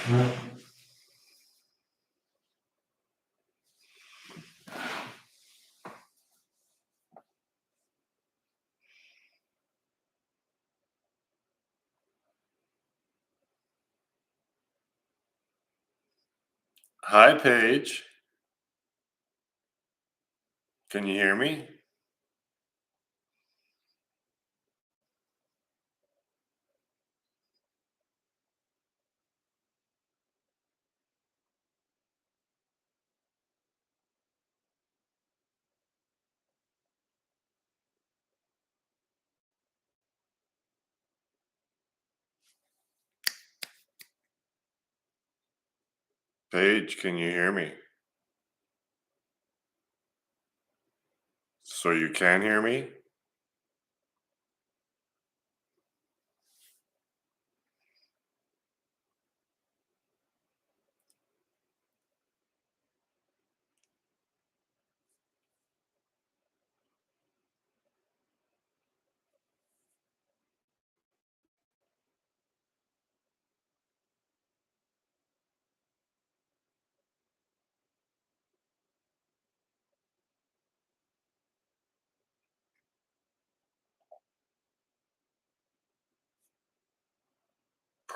Hi, Paige. Can you hear me? Paige, can you hear me? So you can hear me?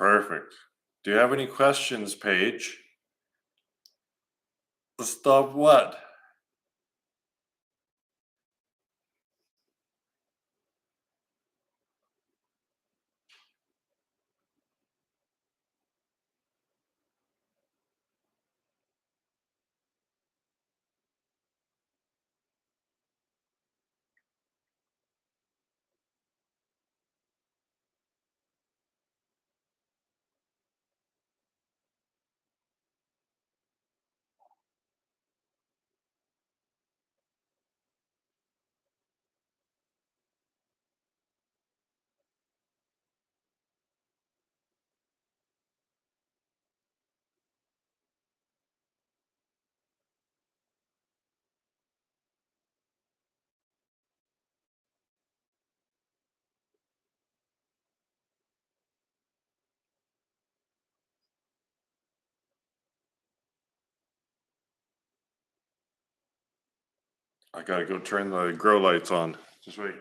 Perfect. Do you have any questions, Paige? Stop what? I gotta go turn the grow lights on. Just wait.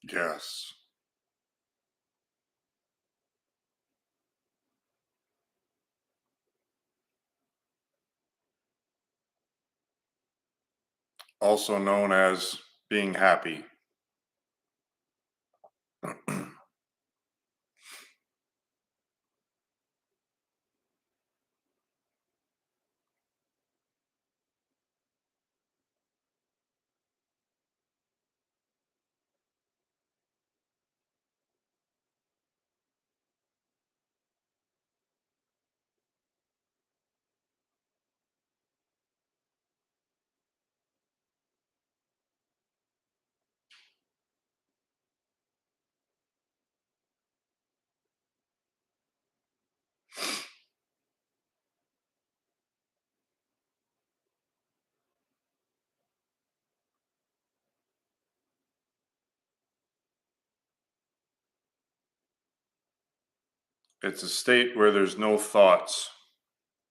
Yes. Also known as being happy. It's a state where there's no thoughts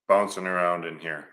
bouncing around in here.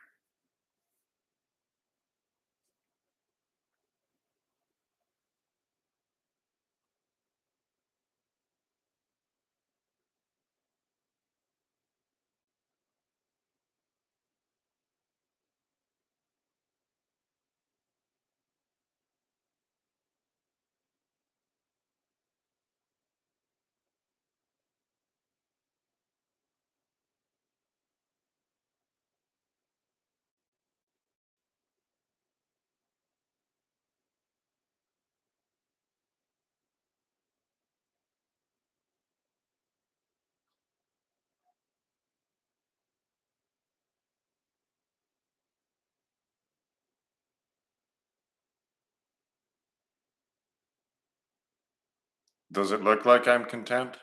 Does it look like I'm content?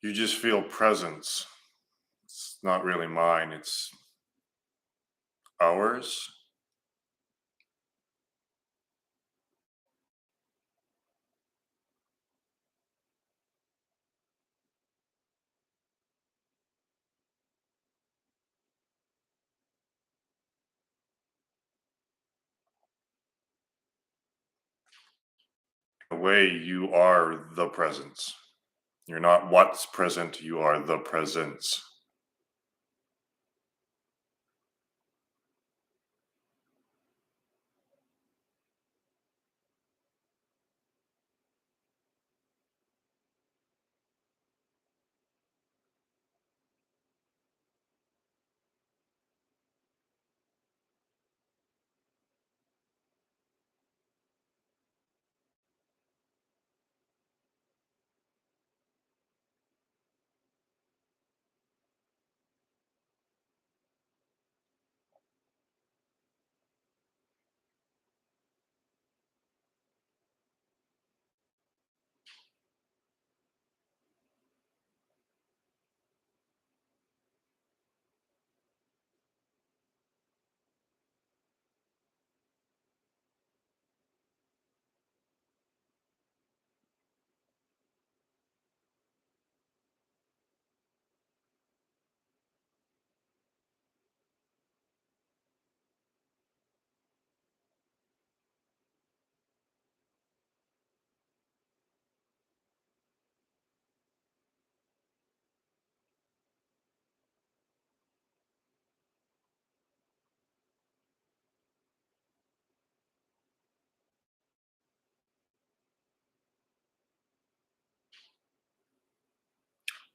You just feel presence. It's not really mine, it's ours. In a way, you are the presence. You're not what's present, you are the presence.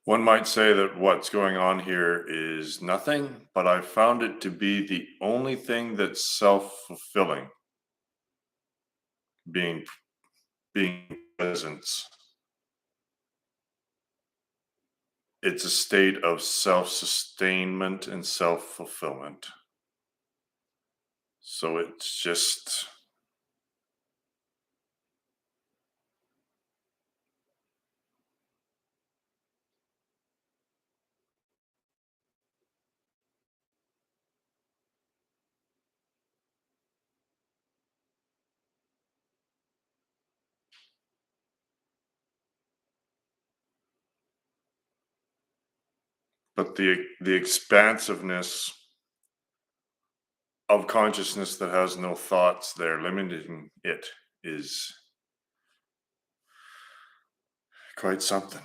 One might say that what's going on here is nothing, but I found it to be the only thing that's self-fulfilling, being being presence. It's a state of self-sustainment and self-fulfillment. So it's just, but the expansiveness of consciousness that has no thoughts there limiting it is quite something.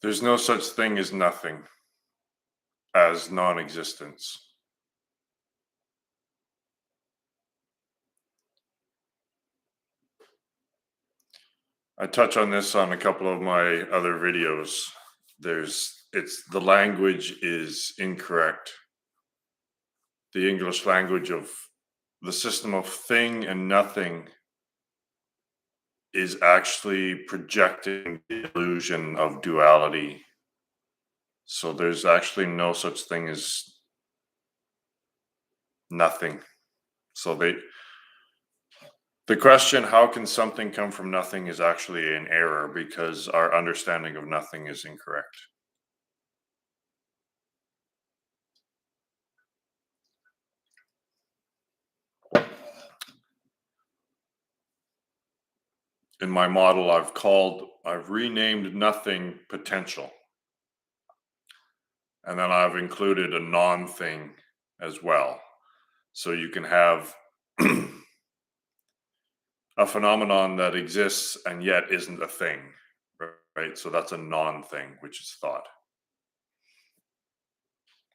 There's no such thing as nothing, as non-existence. I touch on this on a couple of my other videos. It's the language is incorrect. The English language of the system of thing and nothing is actually projecting the illusion of duality. So there's actually no such thing as nothing. So the question, how can something come from nothing, is actually an error because our understanding of nothing is incorrect. In my model, I've renamed nothing potential. And then I've included a non-thing as well. So you can have a phenomenon that exists and yet isn't a thing, right? So that's a non-thing, which is thought.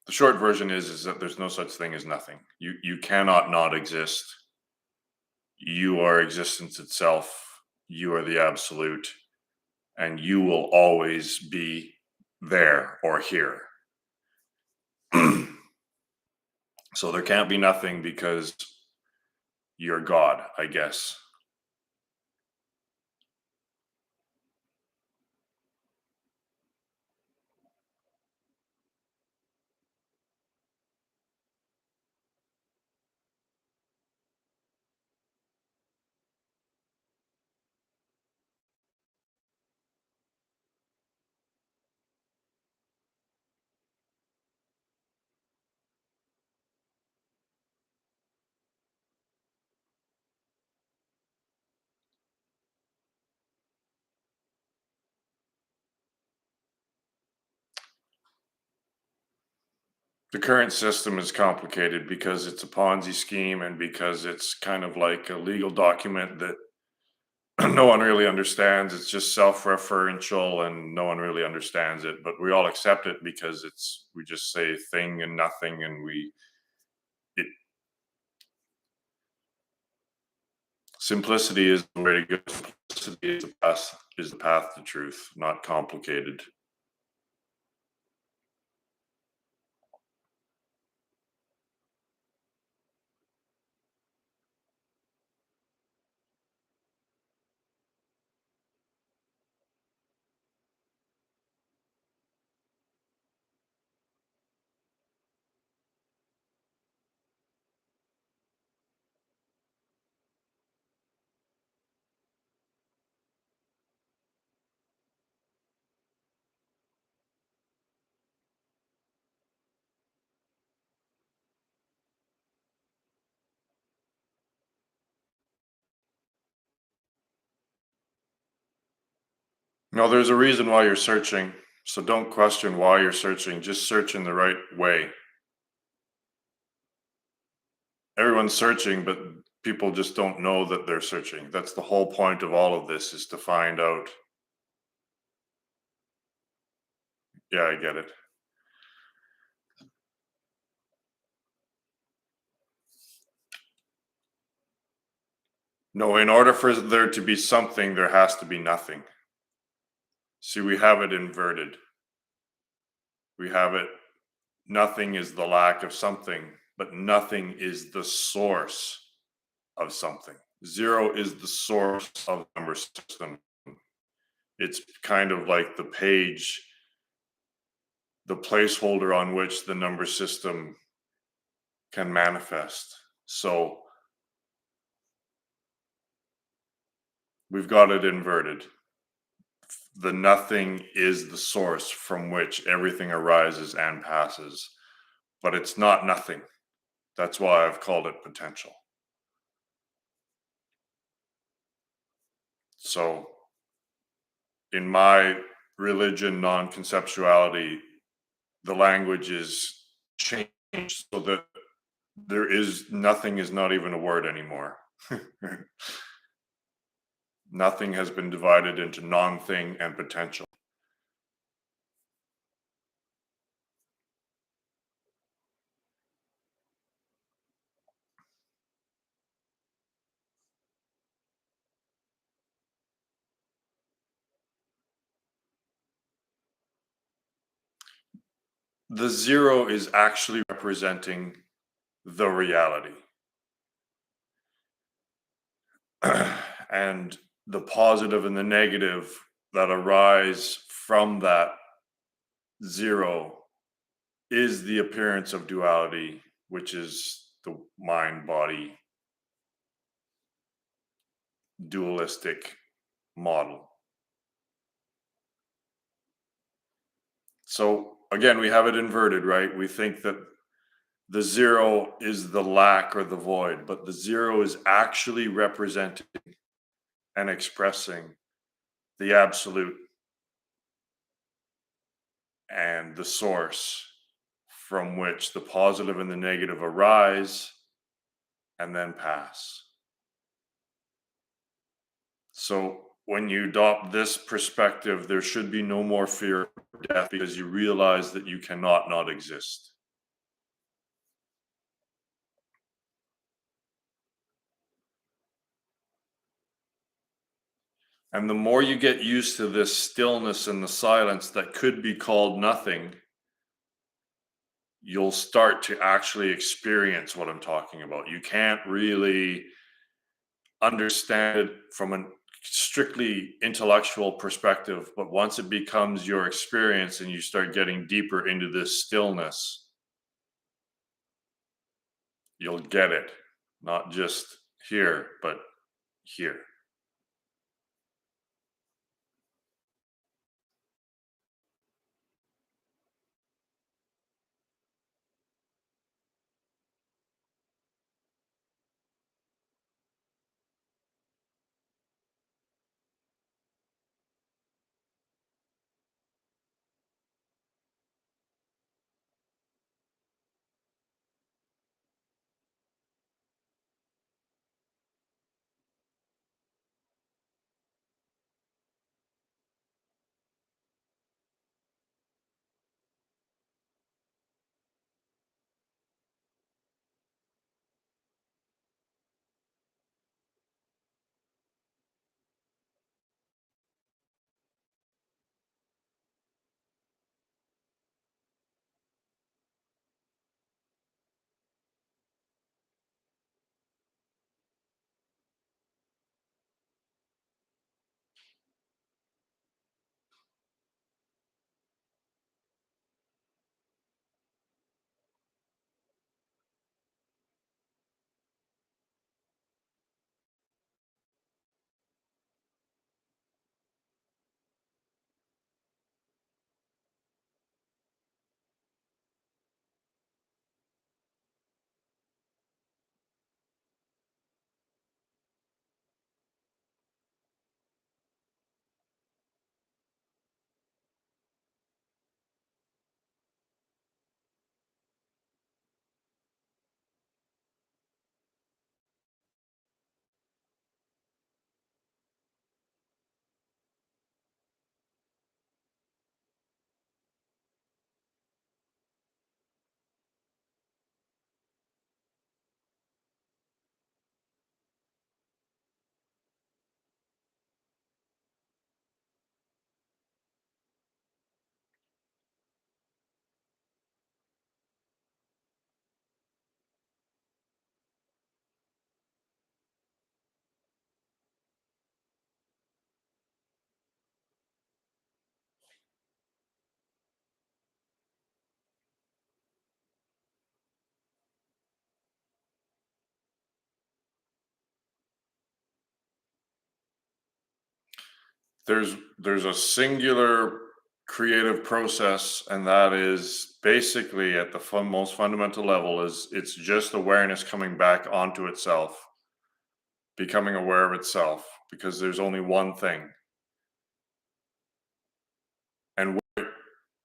The short version is that there's no such thing as nothing. You cannot not exist. You are existence itself. You are the absolute, and you will always be there or here. So there can't be nothing because you're God, I guess. The current system is complicated because it's a Ponzi scheme and because it's kind of like a legal document that no one really understands. It's just self-referential and no one really understands it, but we all accept it because we just say thing and nothing, and it simplicity is the way to go. Simplicity is the path to truth, not complicated. No, there's a reason why you're searching. So don't question why you're searching. Just search in the right way. Everyone's searching, but people just don't know that they're searching. That's the whole point of all of this, is to find out. Yeah, I get it. No, in order for there to be something, there has to be nothing. See, we have it inverted. We have it, nothing is the lack of something, but nothing is the source of something. Zero is the source of the number system. It's kind of like the page, the placeholder on which the number system can manifest. So we've got it inverted. The nothing is the source from which everything arises and passes, but it's not nothing. That's why I've called it potential. So in my religion, non-conceptuality, the language is changed so that nothing is not even a word anymore. Nothing has been divided into non-thing and potential. The zero is actually representing the reality. And the positive and the negative that arise from that zero is the appearance of duality, which is the mind body dualistic model. So again, we have it inverted, right? We think that the zero is the lack or the void, but the zero is actually representing and expressing the absolute and the source from which the positive and the negative arise and then pass. So when you adopt this perspective, there should be no more fear of death because you realize that you cannot not exist. And the more you get used to this stillness and the silence that could be called nothing, you'll start to actually experience what I'm talking about. You can't really understand it from a strictly intellectual perspective, but once it becomes your experience and you start getting deeper into this stillness, you'll get it, not just here, but here. There's a singular creative process, and that is basically at the most fundamental level is it's just awareness coming back onto itself, becoming aware of itself, because there's only one thing. And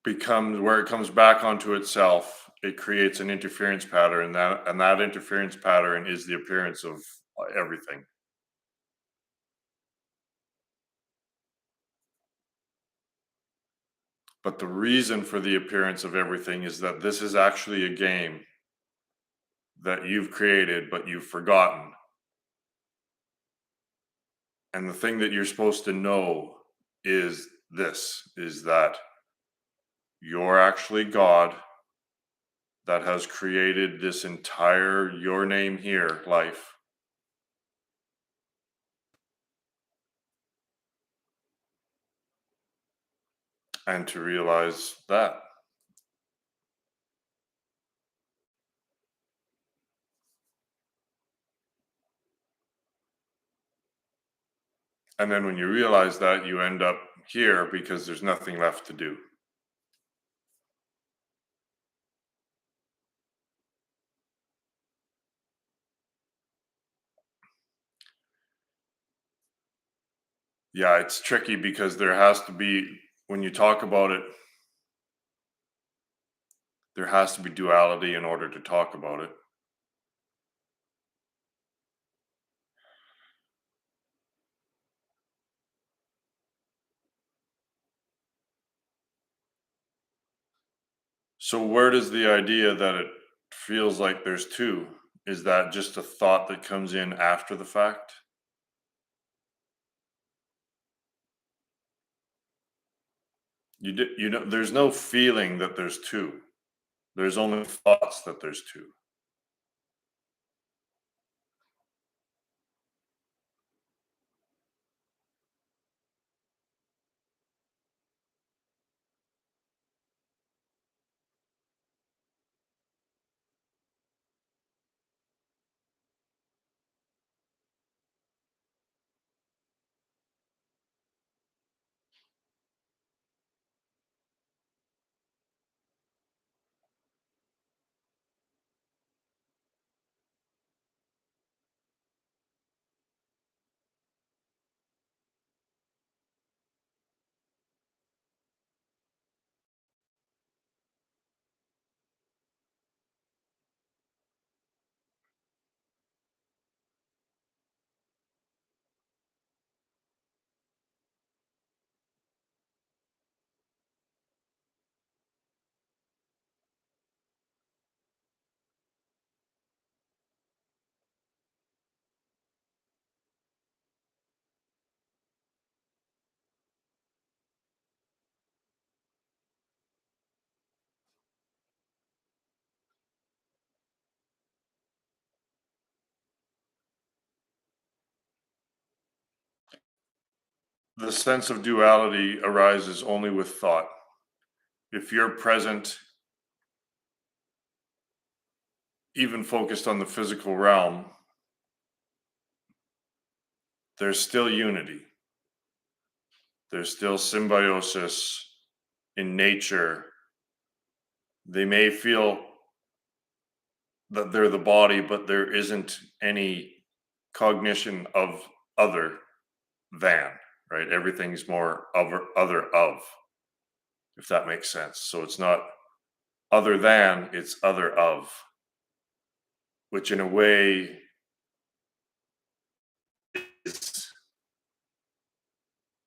where it comes back onto itself, it creates an interference pattern, and that interference pattern is the appearance of everything. But the reason for the appearance of everything is that this is actually a game that you've created, but you've forgotten. And the thing that you're supposed to know is this, is that you're actually God that has created this entire your name here life. And to realize that. And then when you realize that, you end up here because there's nothing left to do. Yeah, it's tricky because there has to be, when you talk about it, there has to be duality in order to talk about it. So where does the idea that it feels like there's two, is that just a thought that comes in after the fact? You know, there's no feeling that there's two. There's only thoughts that there's two. The sense of duality arises only with thought. If you're present, even focused on the physical realm, there's still unity. There's still symbiosis in nature. They may feel that they're the body, but there isn't any cognition of other than, right? Everything's more other of, if that makes sense. So it's not other than, it's other of, which in a way is,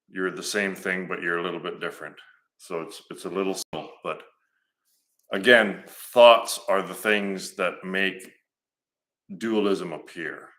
you're the same thing, but you're a little bit different. So it's a little subtle, but again, thoughts are the things that make dualism appear.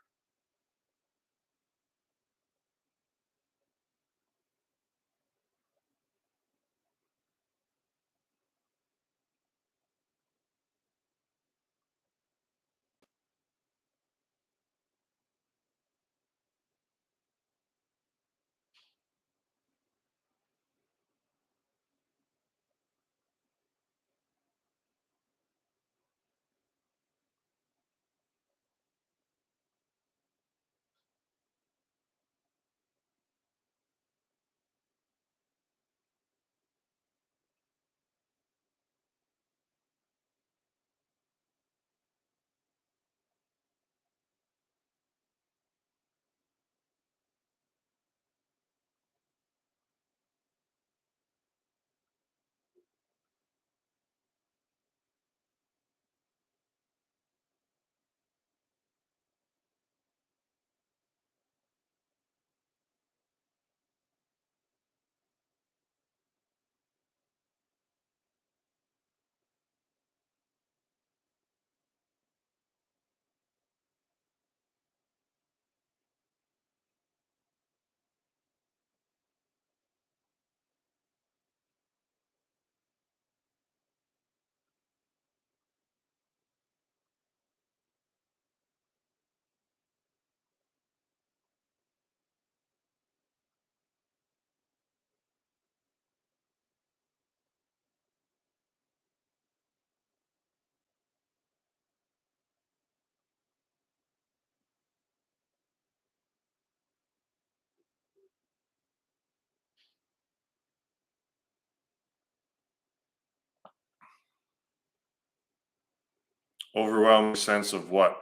Overwhelming sense of what?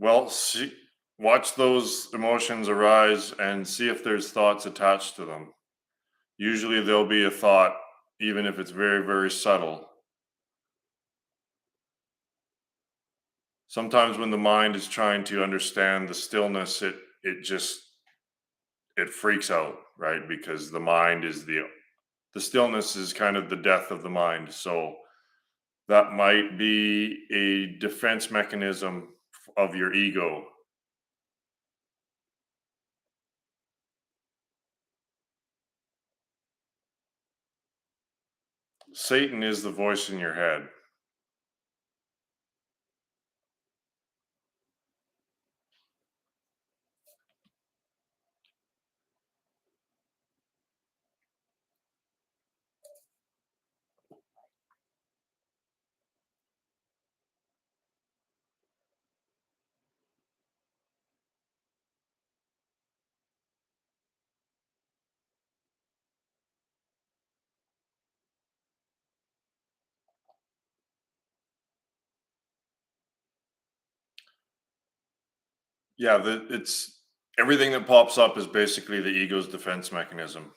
Well, watch those emotions arise and see if there's thoughts attached to them. Usually there'll be a thought, even if it's very, very subtle. Sometimes when the mind is trying to understand the stillness, it just it freaks out, right? Because the mind is the stillness is kind of the death of the mind. So that might be a defense mechanism of your ego. Satan is the voice in your head. Yeah, it's everything that pops up is basically the ego's defense mechanism.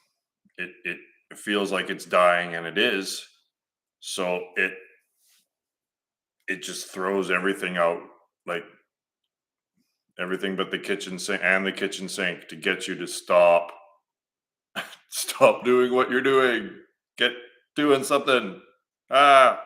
It feels like it's dying, and it is. So it just throws everything out, like everything but the kitchen sink and the kitchen sink, to get you to stop doing what you're doing. Get doing something. Ah.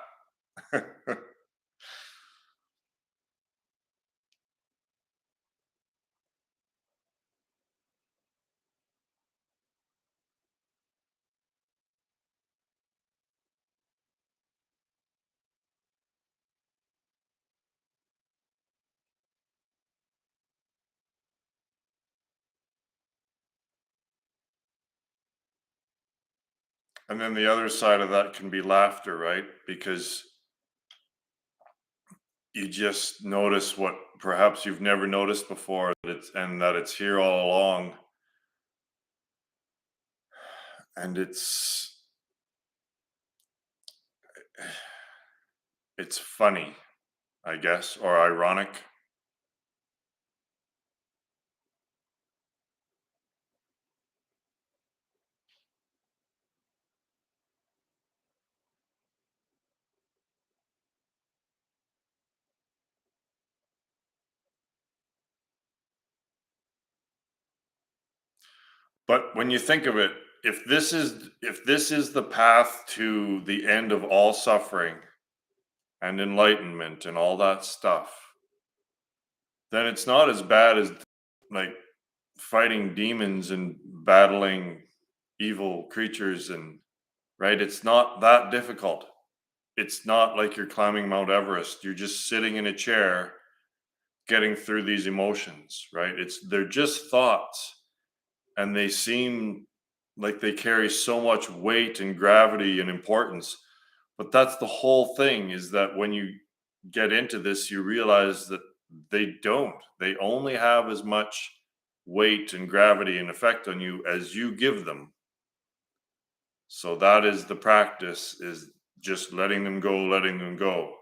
And then the other side of that can be laughter, right? Because you just notice what perhaps you've never noticed before, that it's here all along, and it's funny, I guess, or ironic. But when you think of it, if this is the path to the end of all suffering and enlightenment and all that stuff, then it's not as bad as like fighting demons and battling evil creatures, and right, it's not that difficult. It's not like you're climbing Mount Everest. You're just sitting in a chair getting through these emotions, right? They're just thoughts, and they seem like they carry so much weight and gravity and importance. But that's the whole thing, is that when you get into this, you realize that they don't. They only have as much weight and gravity and effect on you as you give them. So that is the practice, is just letting them go.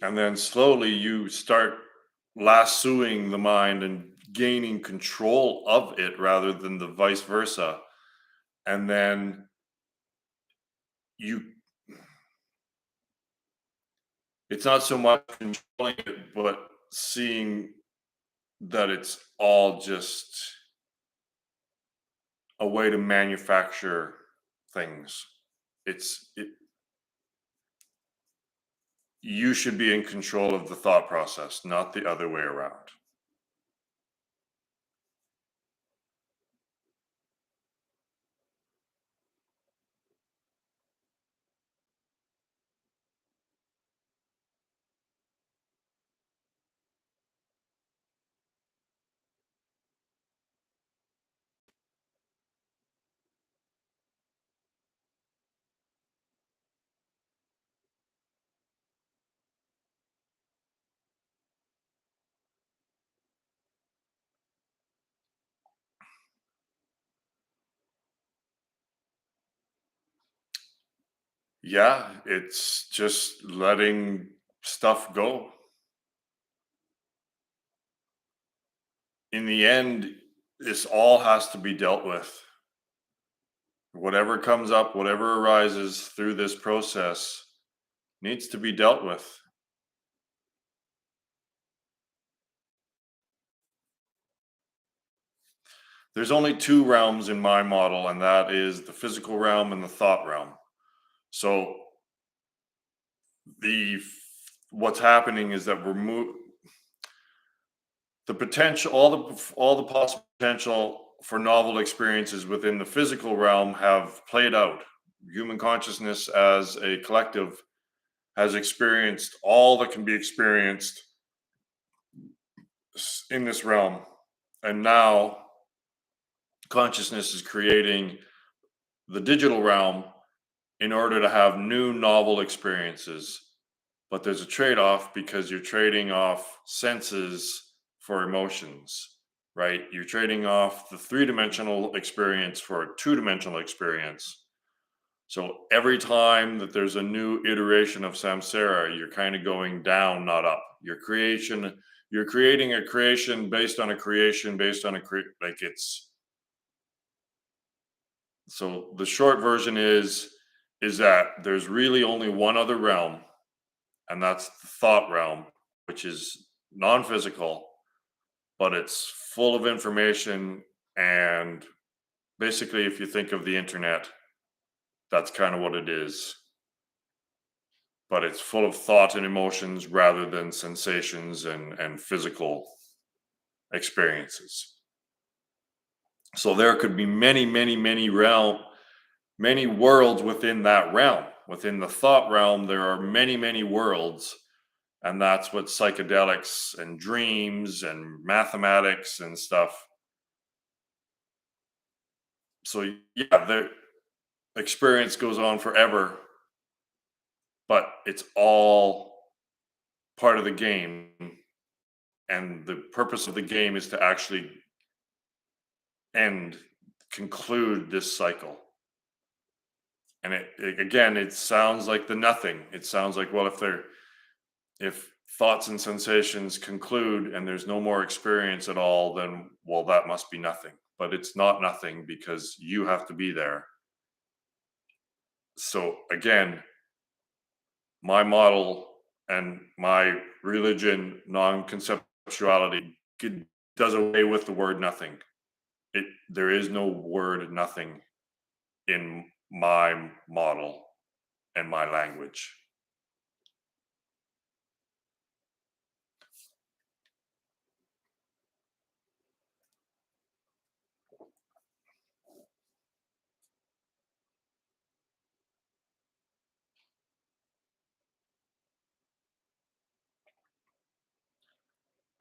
And then slowly you start lassoing the mind and gaining control of it rather than the vice versa. And then you it's not so much controlling it, but seeing that it's all just a way to manufacture things. It You should be in control of the thought process, not the other way around. Yeah, it's just letting stuff go. In the end, this all has to be dealt with. Whatever comes up, whatever arises through this process needs to be dealt with. There's only two realms in my model, and that is the physical realm and the thought realm. So the what's happening is that the potential, all the possible potential for novel experiences within the physical realm have played out. Human consciousness as a collective has experienced all that can be experienced in this realm, and now consciousness is creating the digital realm in order to have new novel experiences. But there's a trade off because you're trading off senses for emotions, right? You're trading off the three-dimensional experience for a two-dimensional experience. So every time that there's a new iteration of samsara, you're kind of going down, not up. You're creating a creation based on a creation based on like it's so the short version is that there's really only one other realm, and that's the thought realm, which is non-physical, but it's full of information. And basically, if you think of the internet, that's kind of what it is. But it's full of thought and emotions rather than sensations and physical experiences. So there could be many worlds within that realm. Within the thought realm, there are many worlds. And that's what psychedelics and dreams and mathematics and stuff. So yeah, the experience goes on forever, but it's all part of the game. And the purpose of the game is to actually end, conclude this cycle. And again, it sounds like the nothing. It sounds like, well, if thoughts and sensations conclude and there's no more experience at all, then well, that must be nothing. But it's not nothing because you have to be there. So again, my model and my religion, non-conceptuality, does away with the word nothing. There is no word nothing in my model and my language.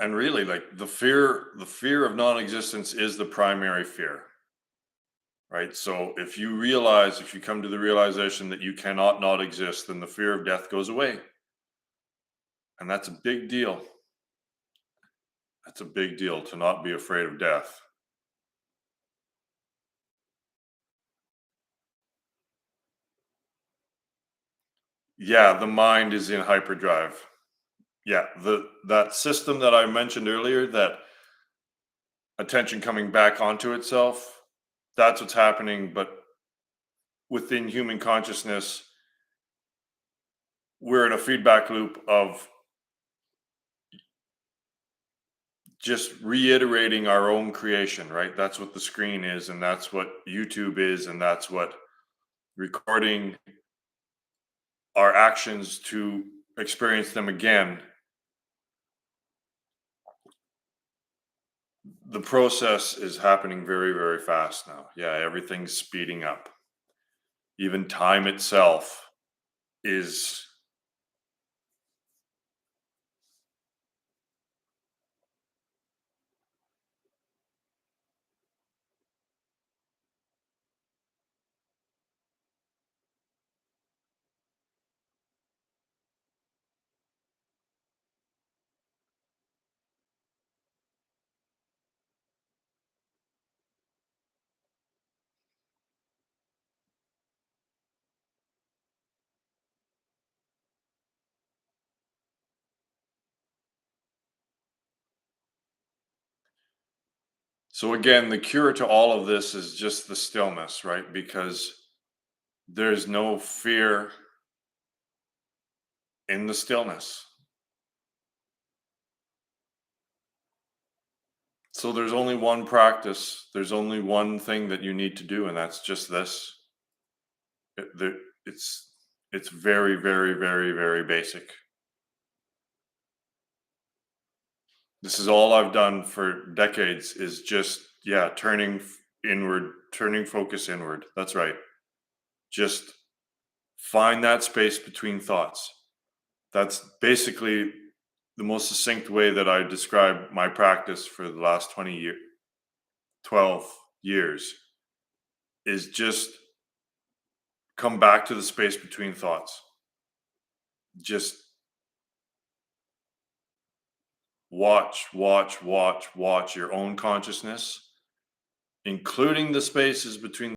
And really, like the fear of non-existence is the primary fear, right? So if you come to the realization that you cannot not exist, then the fear of death goes away. And that's a big deal. That's a big deal to not be afraid of death. Yeah, the mind is in hyperdrive. Yeah, the that system that I mentioned earlier, that attention coming back onto itself, that's what's happening. But within human consciousness, we're in a feedback loop of just reiterating our own creation, right? That's what the screen is, and that's what YouTube is, and that's what recording our actions to experience them again. The process is happening very fast now. Yeah, everything's speeding up. Even time itself is. So again, the cure to all of this is just the stillness, right? Because there's no fear in the stillness. So there's only one practice, there's only one thing that you need to do, and that's just this. It's very, very, very, very basic. This is all I've done for decades is just, yeah, inward, turning focus inward. That's right. Just find that space between thoughts. That's basically the most succinct way that I describe my practice for the last 12 years is just come back to the space between thoughts. Just watch your own consciousness, including the spaces between,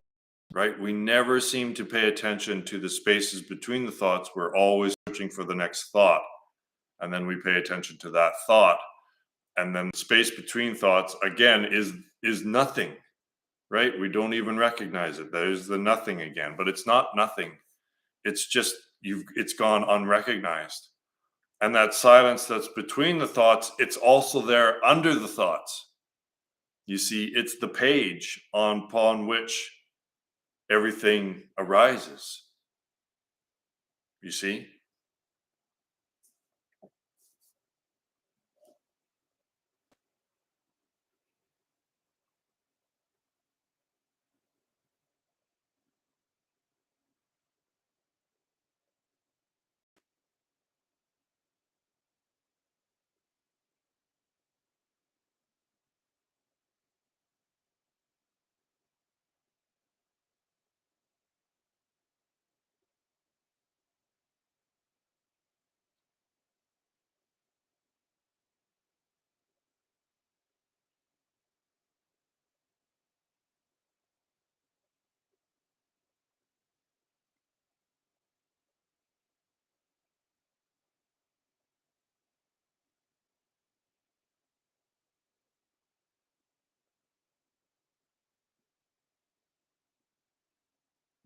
right? We never seem to pay attention to the spaces between the thoughts. We're always searching for the next thought. And then we pay attention to that thought. And then the space between thoughts again is nothing, right? We don't even recognize it. There's the nothing again, but it's not nothing. It's just it's gone unrecognized. And that silence that's between the thoughts, it's also there under the thoughts. You see, it's the page upon which everything arises. You see?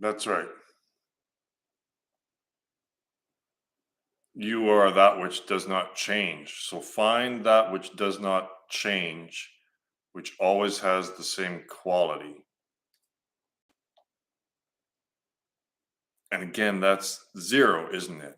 That's right. You are that which does not change. So find that which does not change, which always has the same quality. And again, that's zero, isn't it?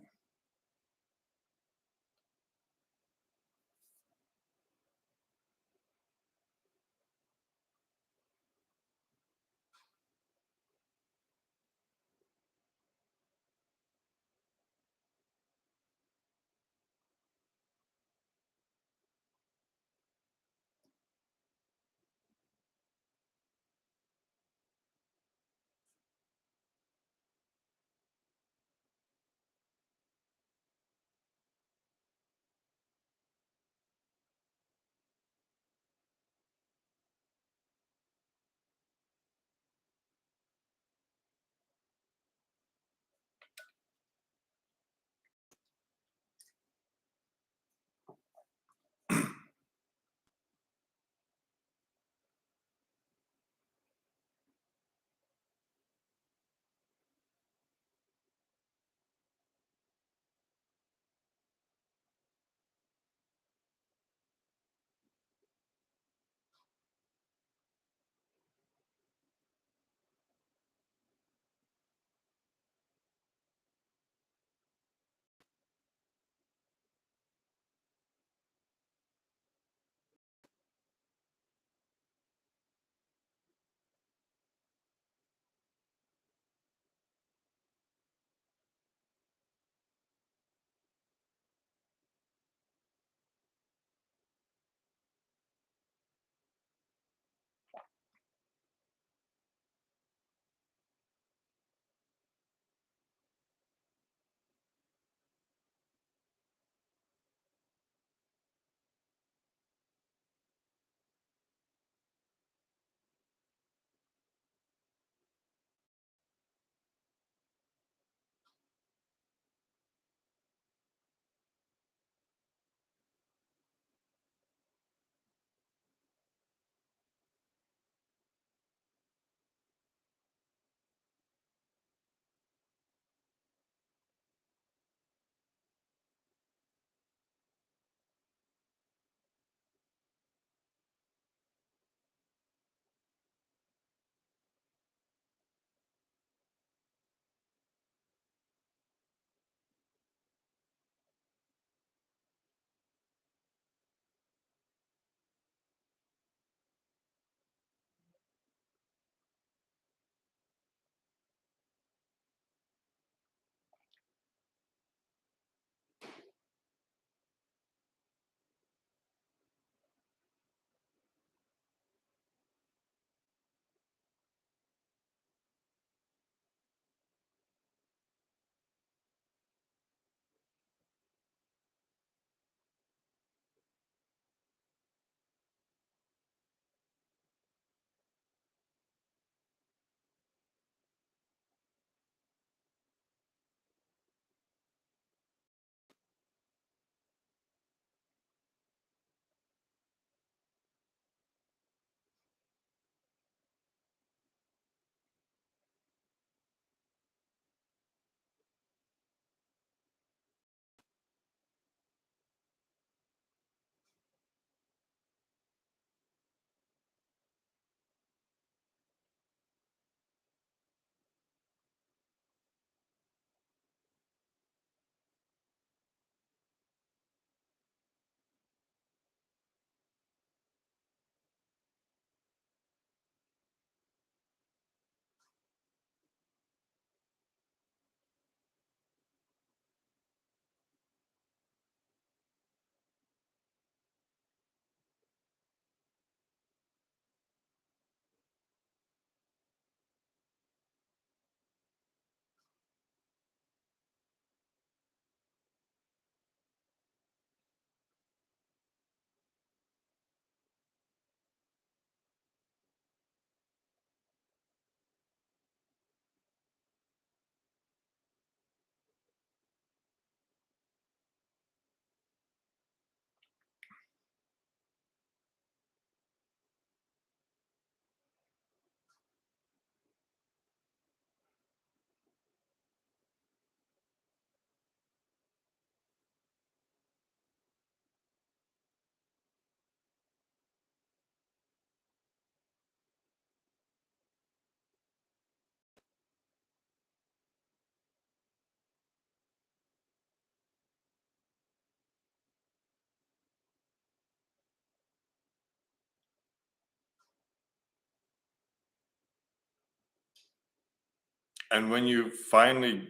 And when you finally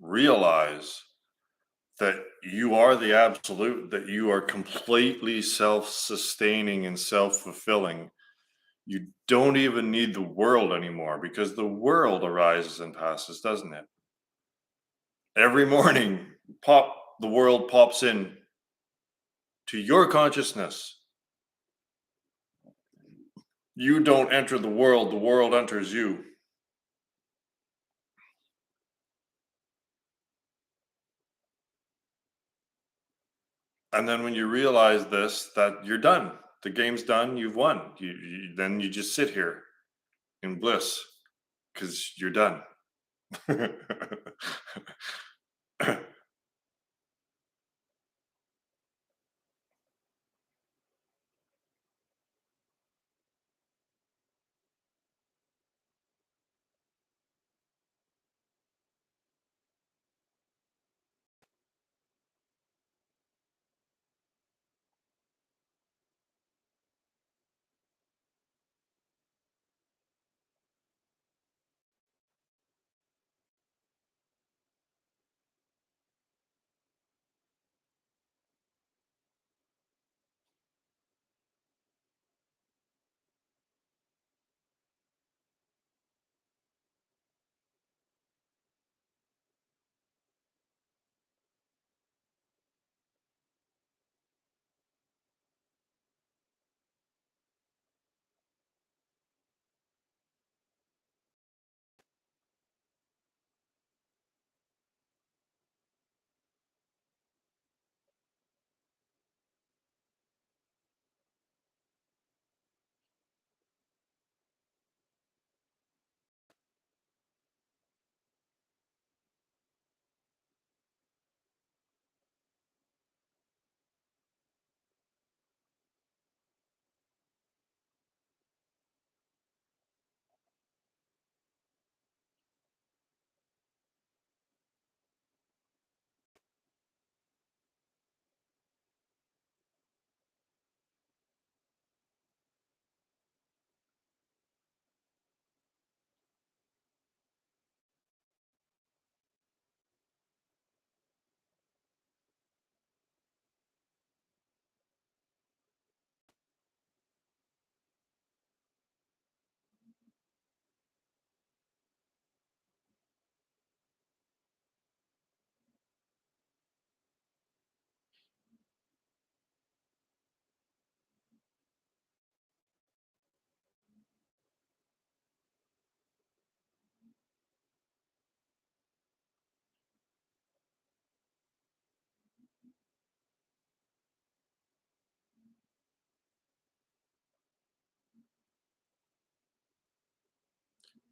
realize that you are the absolute, that you are completely self-sustaining and self-fulfilling, you don't even need the world anymore, because the world arises and passes, doesn't it? Every morning, the world pops in to your consciousness. You don't enter the world enters you. And then when you realize this, that you're done, the game's done, you've won. Then you just sit here in bliss because you're done.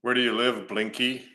Where do you live, Blinky?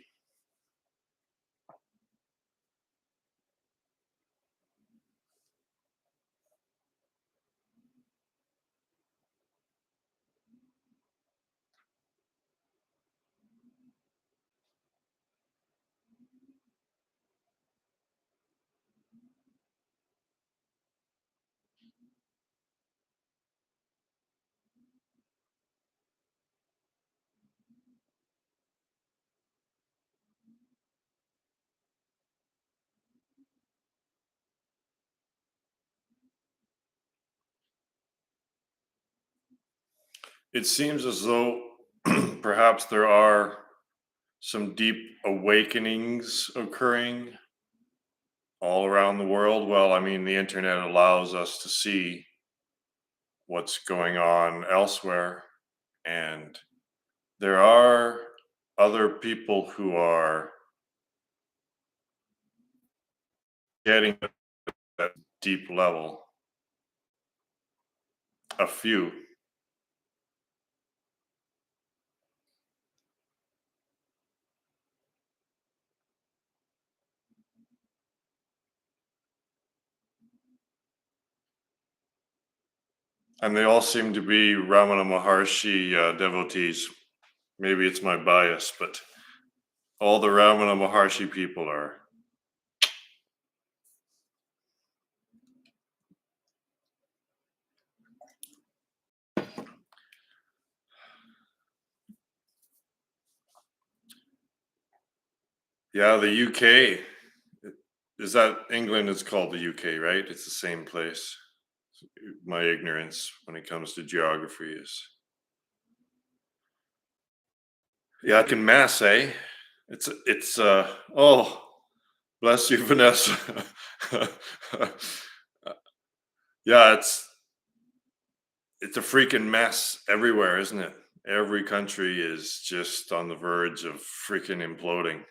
It seems as though perhaps there are some deep awakenings occurring all around the world. Well, I mean, the internet allows us to see what's going on elsewhere. And there are other people who are getting to that deep level. A few. And they all seem to be Ramana Maharshi devotees. Maybe it's my bias, but all the Ramana Maharshi people are. Yeah, the UK. Is that England is called the UK, right? It's the same place. My ignorance when it comes to geography is, yeah, I can mass, eh? It's oh, bless you, Vanessa. Yeah, it's a freaking mess everywhere, isn't it? Every country is just on the verge of freaking imploding.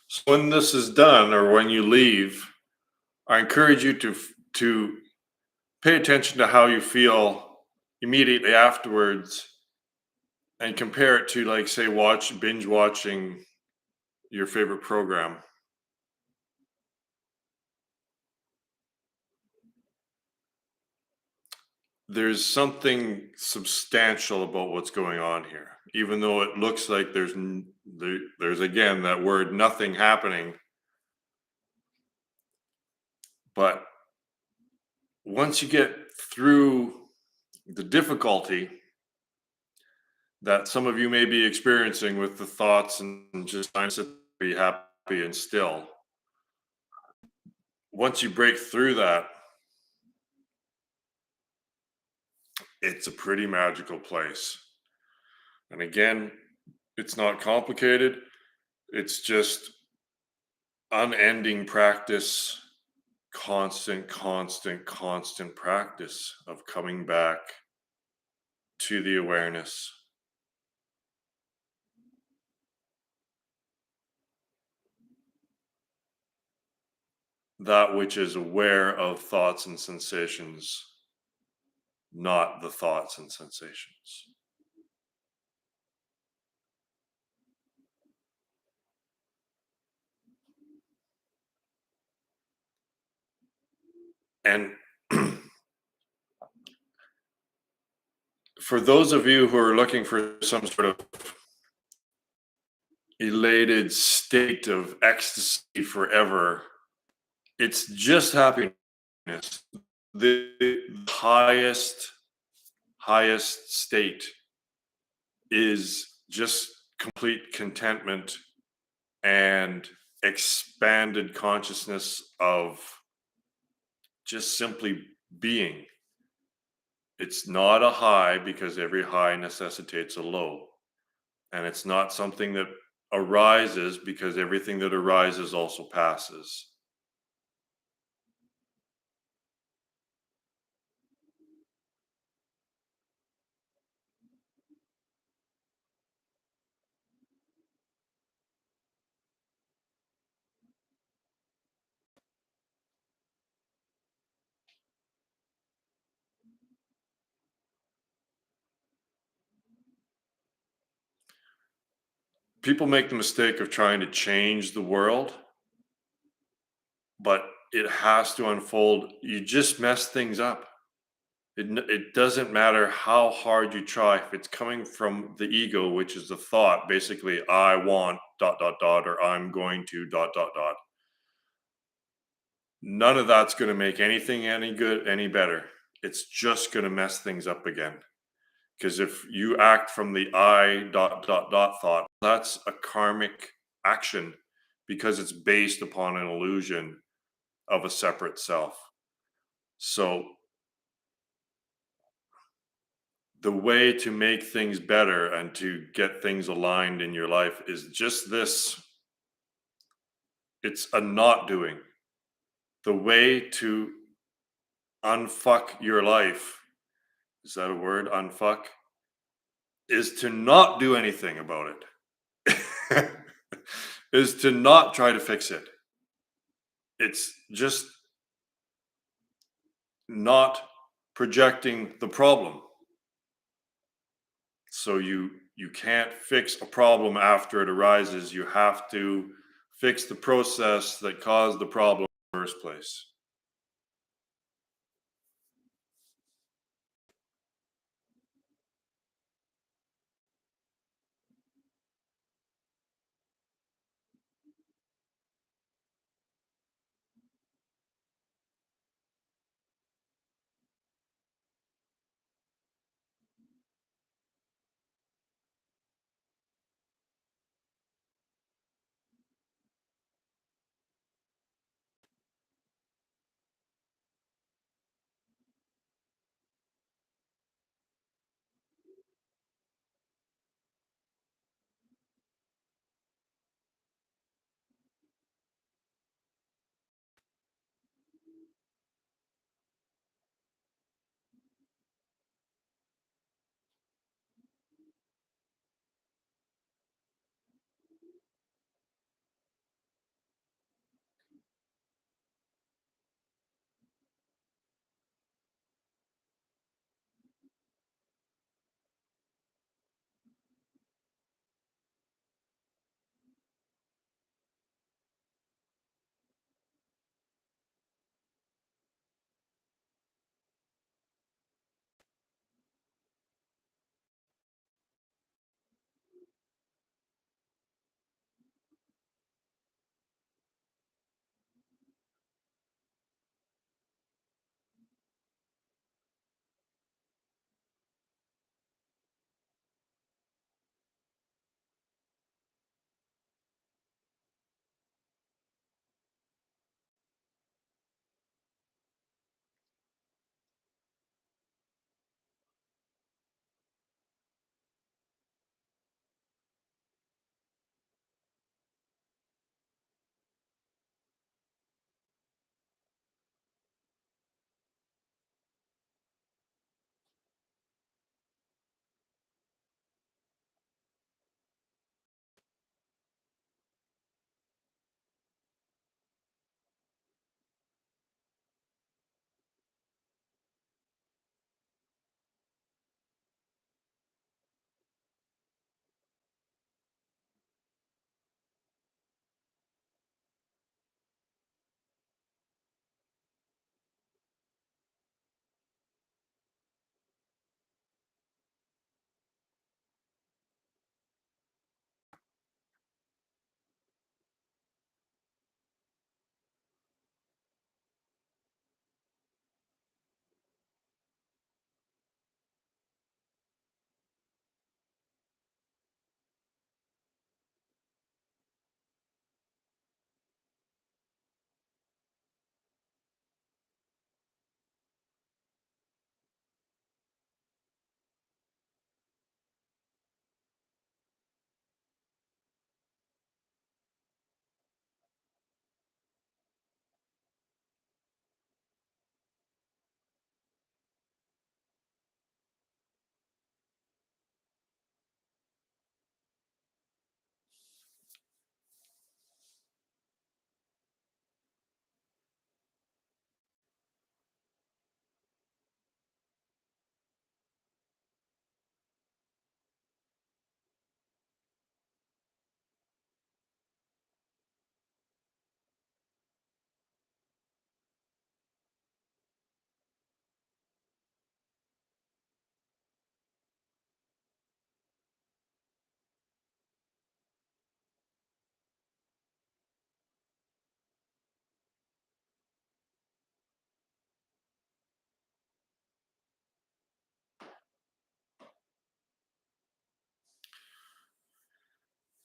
So when this is done, or when you leave, I encourage you to pay attention to how you feel immediately afterwards, and compare it to, like, say, binge watching your favorite program. There's something substantial about what's going on here, even though it looks like there's again that word nothing happening. But once you get through the difficulty that some of you may be experiencing with the thoughts and just trying to be happy and still, once you break through that, it's a pretty magical place. And again, it's not complicated. It's just unending practice, constant practice of coming back to the awareness, that which is aware of thoughts and sensations, not the thoughts and sensations. And for those of you who are looking for some sort of elated state of ecstasy forever, it's just happiness. The highest state is just complete contentment and expanded consciousness of just simply being. It's not a high, because every high necessitates a low. And it's not something that arises, because everything that arises also passes. People make the mistake of trying to change the world, but it has to unfold. You just mess things up. It doesn't matter how hard you try. If it's coming from the ego, which is the thought, basically, I want dot dot dot, or I'm going to dot dot dot. None of that's going to make anything any good, any better. It's just going to mess things up again. Because if you act from the I dot dot dot thought, that's a karmic action because it's based upon an illusion of a separate self. So the way to make things better and to get things aligned in your life is just this. It's a not doing. The way to unfuck your life, is that a word? Unfuck? Is to not do anything about it. Is to not try to fix it. It's just not projecting the problem. So you can't fix a problem after it arises. You have to fix the process that caused the problem in the first place.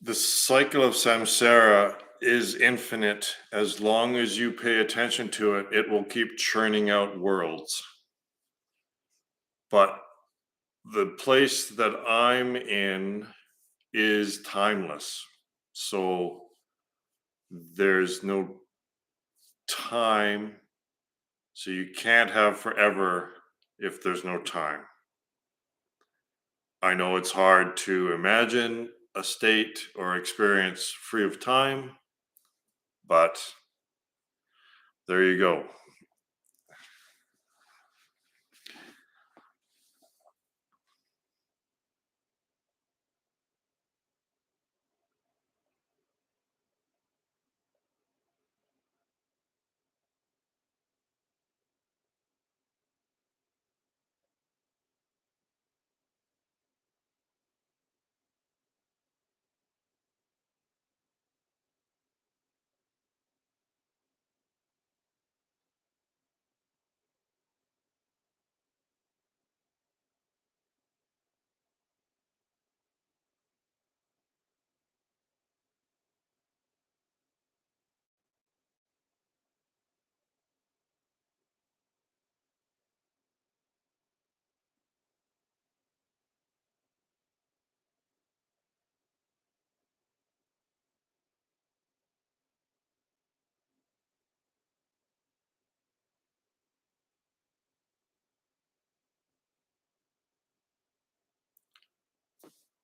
The cycle of samsara is infinite. As long as you pay attention to it, it will keep churning out worlds. But the place that I'm in is timeless. So there's no time. So you can't have forever if there's no time. I know it's hard to imagine a state or experience free of time, but there you go.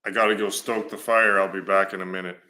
I got to go stoke the fire. I'll be back in a minute.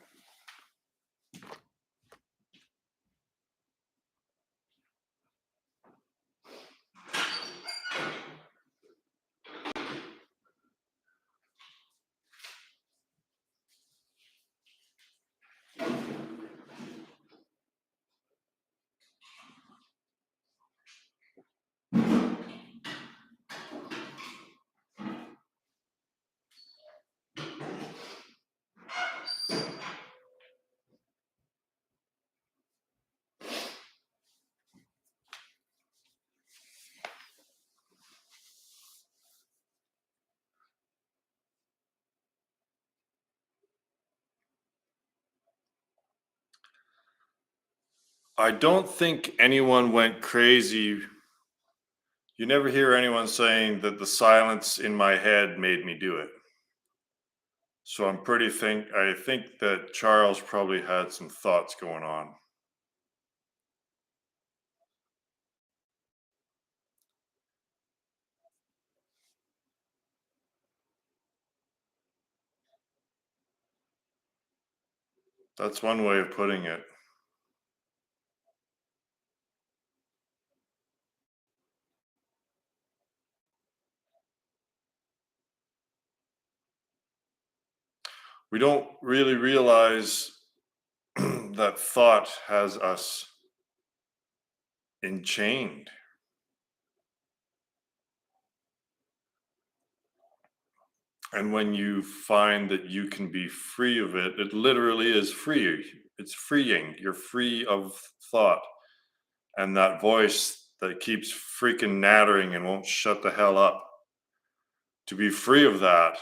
I don't think anyone went crazy. You never hear anyone saying that the silence in my head made me do it. So I think that Charles probably had some thoughts going on. That's one way of putting it. We don't really realize that thought has us enchained. And when you find that you can be free of it, it literally is free. It's freeing. You're free of thought. And that voice that keeps freaking nattering and won't shut the hell up. To be free of that,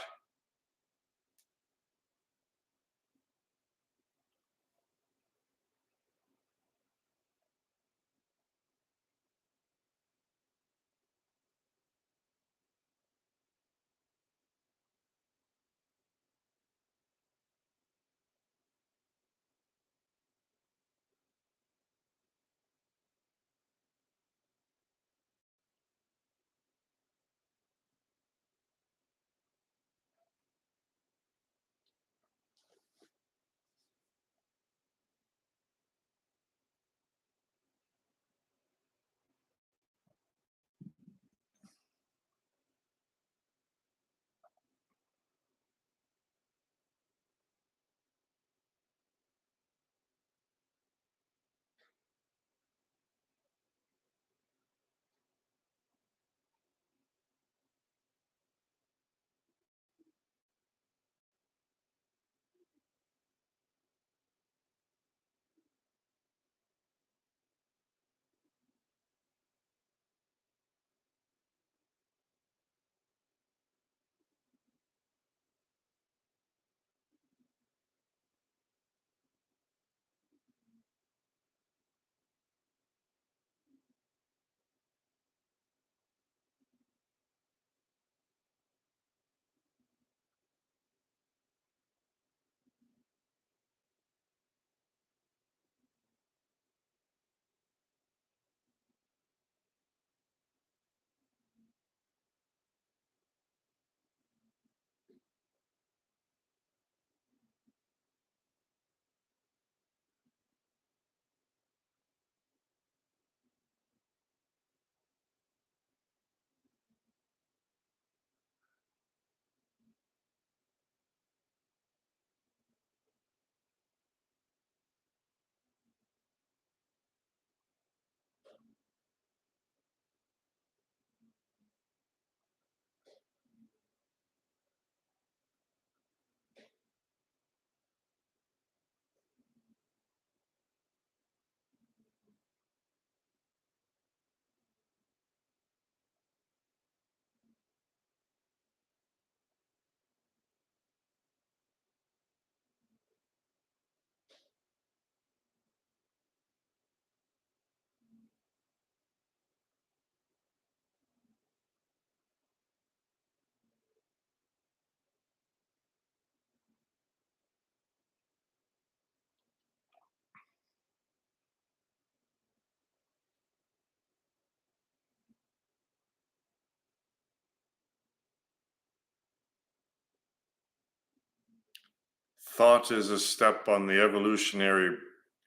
thought is a step on the evolutionary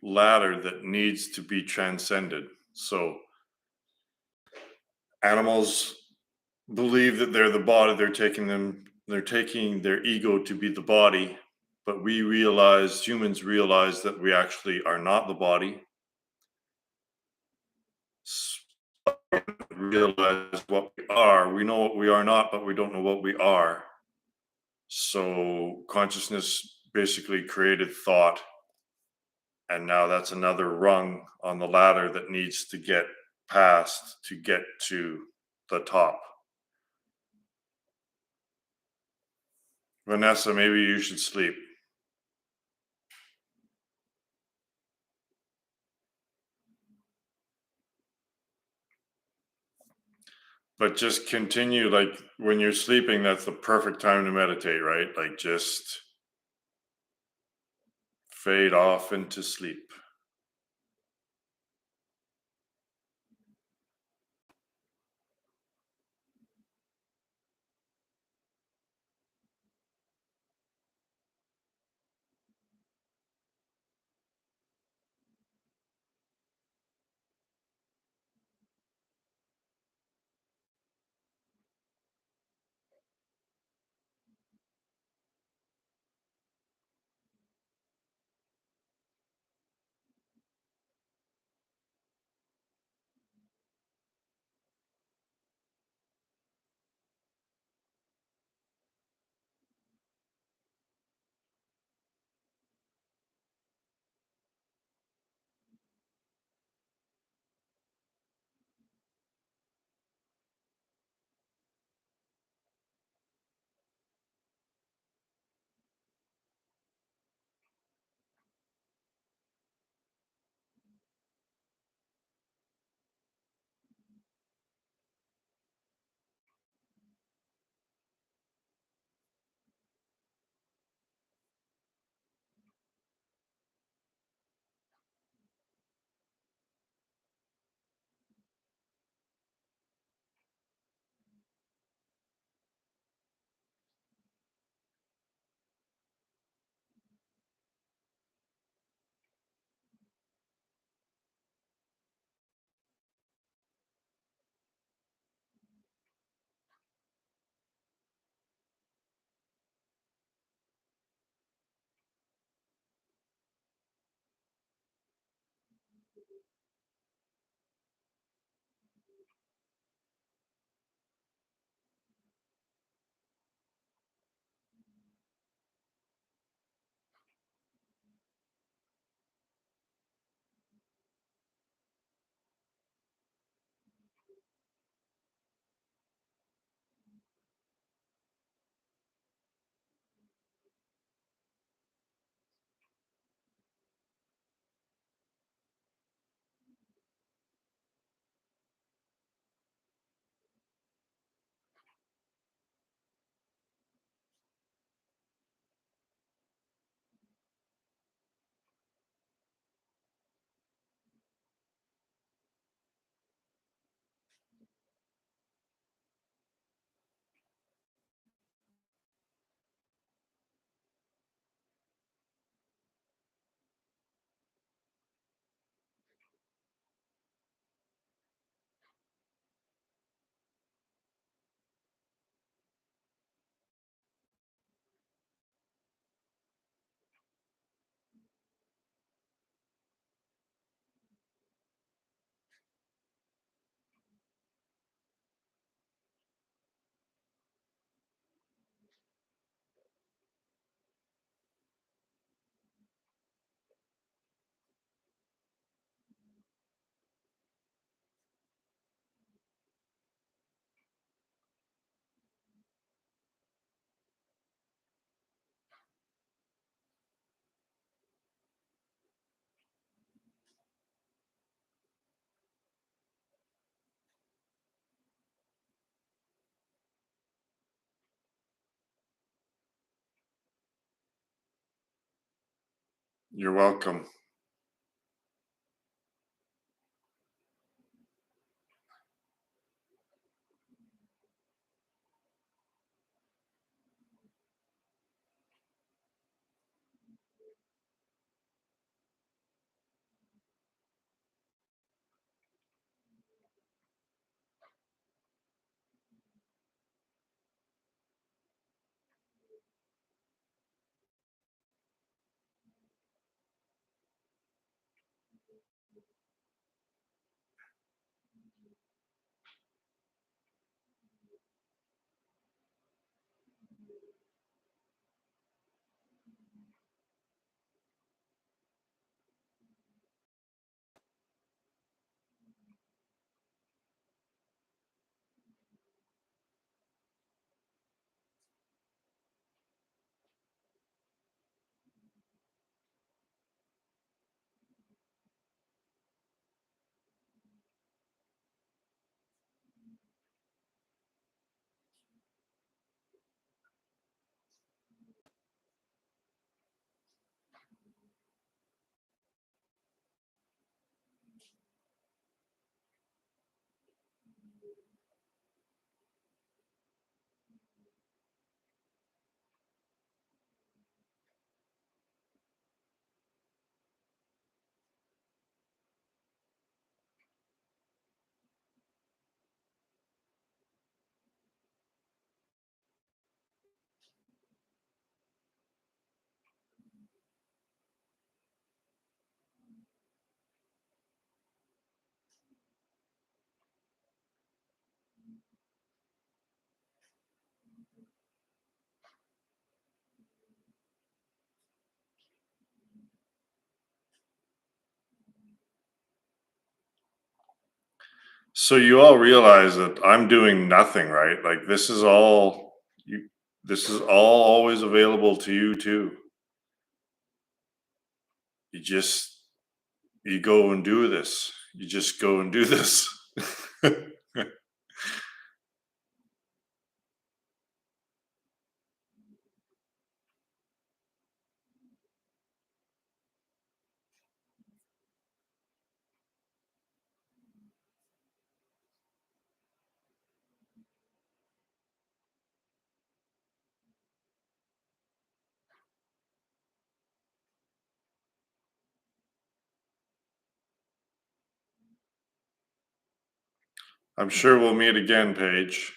ladder that needs to be transcended. So animals believe that they're the body, they're taking their ego to be the body, but humans realize that we actually are not the body. Realize what we are. We know what we are not, but we don't know what we are. So consciousness basically created thought, and now that's another rung on the ladder that needs to get past to get to the top. Vanessa, maybe you should sleep. But just continue, like when you're sleeping, that's the perfect time to meditate, right? Like just fade off into sleep. You're welcome. So you all realize that I'm doing nothing, right? Like this is all always available to you too. You just you go and do this. You just go and do this. I'm sure we'll meet again, Paige.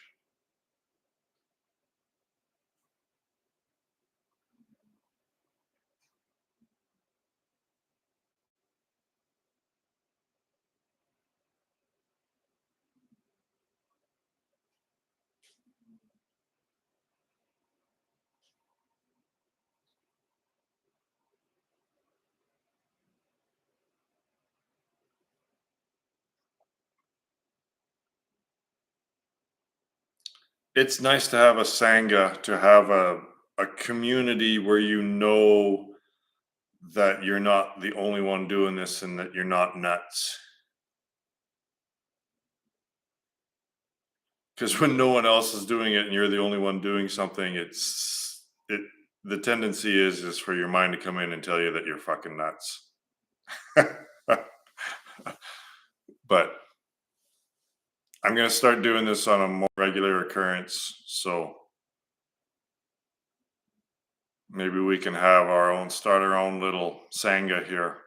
It's nice to have a sangha, to have a community where you know that you're not the only one doing this and that you're not nuts. Because when no one else is doing it and you're the only one doing something, the tendency is for your mind to come in and tell you that you're fucking nuts. But I'm gonna start doing this on a more regular occurrence, so maybe we can have start our own little sangha here.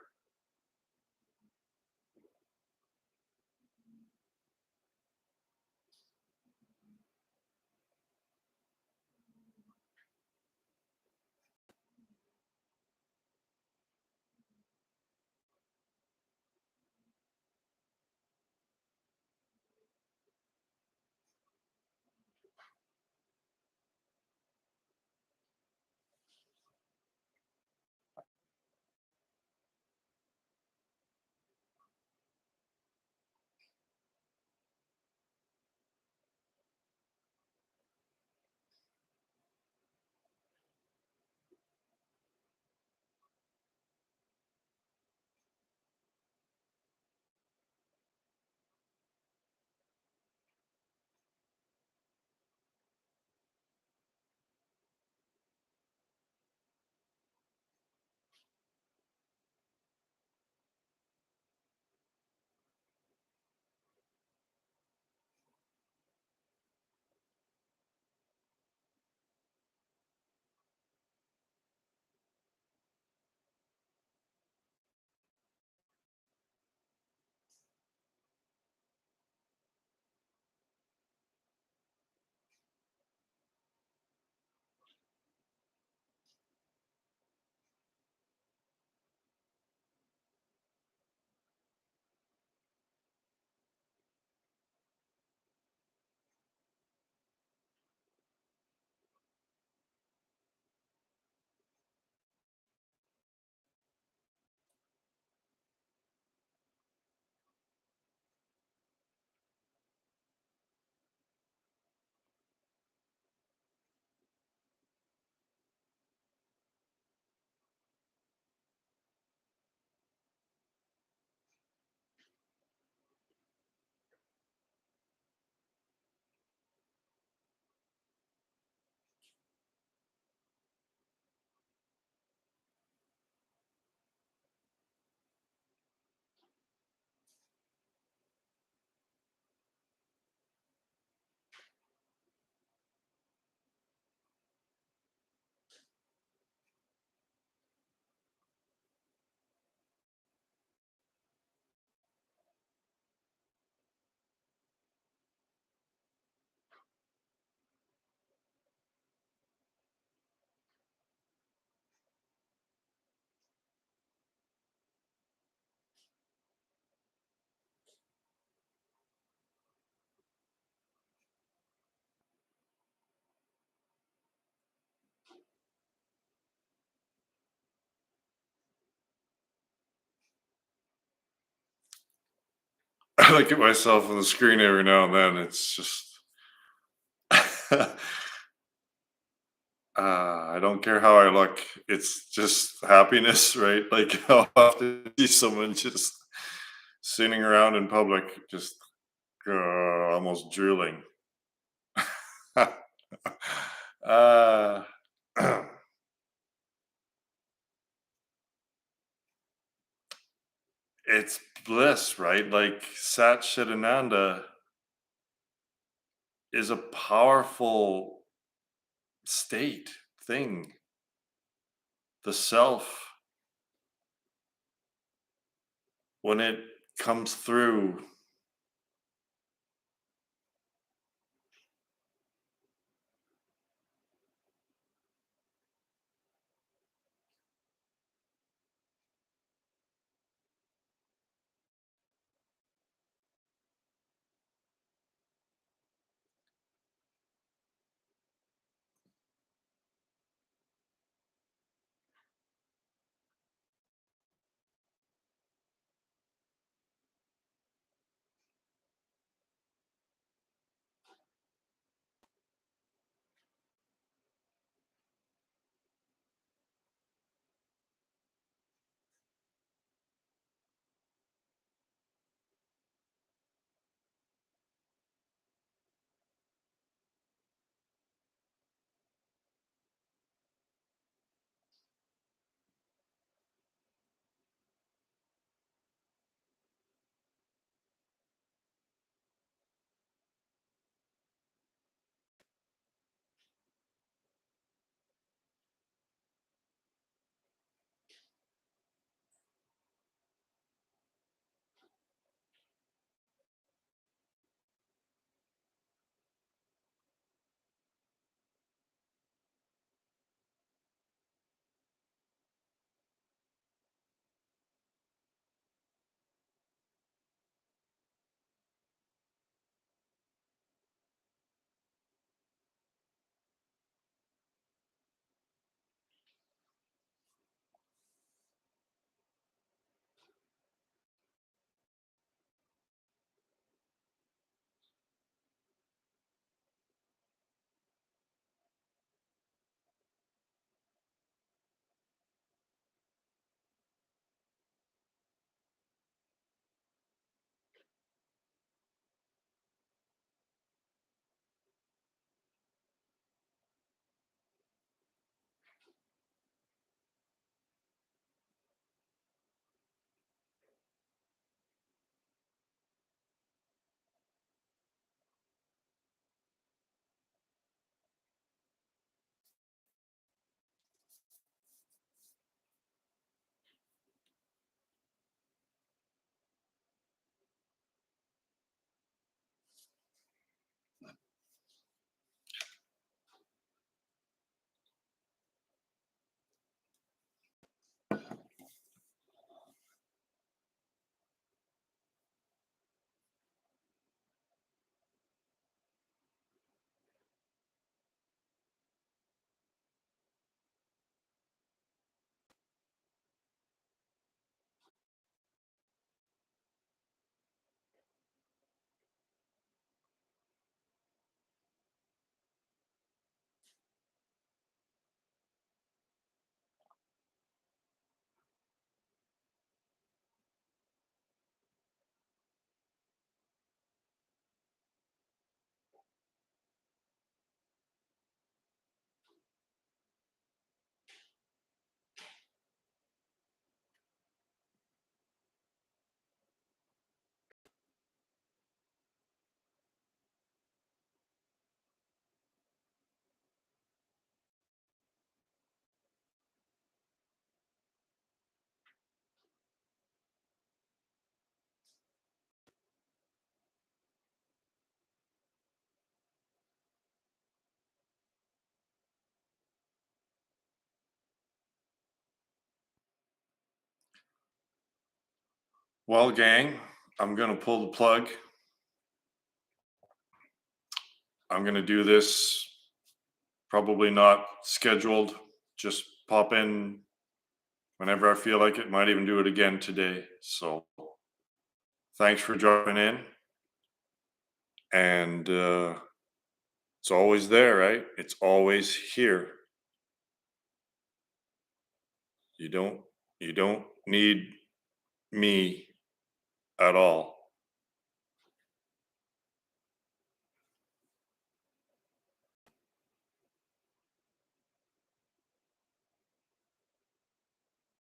I look at myself on the screen every now and then. It's just, I don't care how I look. It's just happiness, right? Like how often you see someone just sitting around in public, just almost drooling. uh, it's bliss, right? Like Sat Chidananda is a powerful state thing. The self, when it comes through, well, gang, I'm going to pull the plug. I'm going to do this probably not scheduled, just pop in whenever I feel like it. Might even do it again today. So Thanks for dropping in. And it's always there, right? It's always here. You don't you don't need me at all.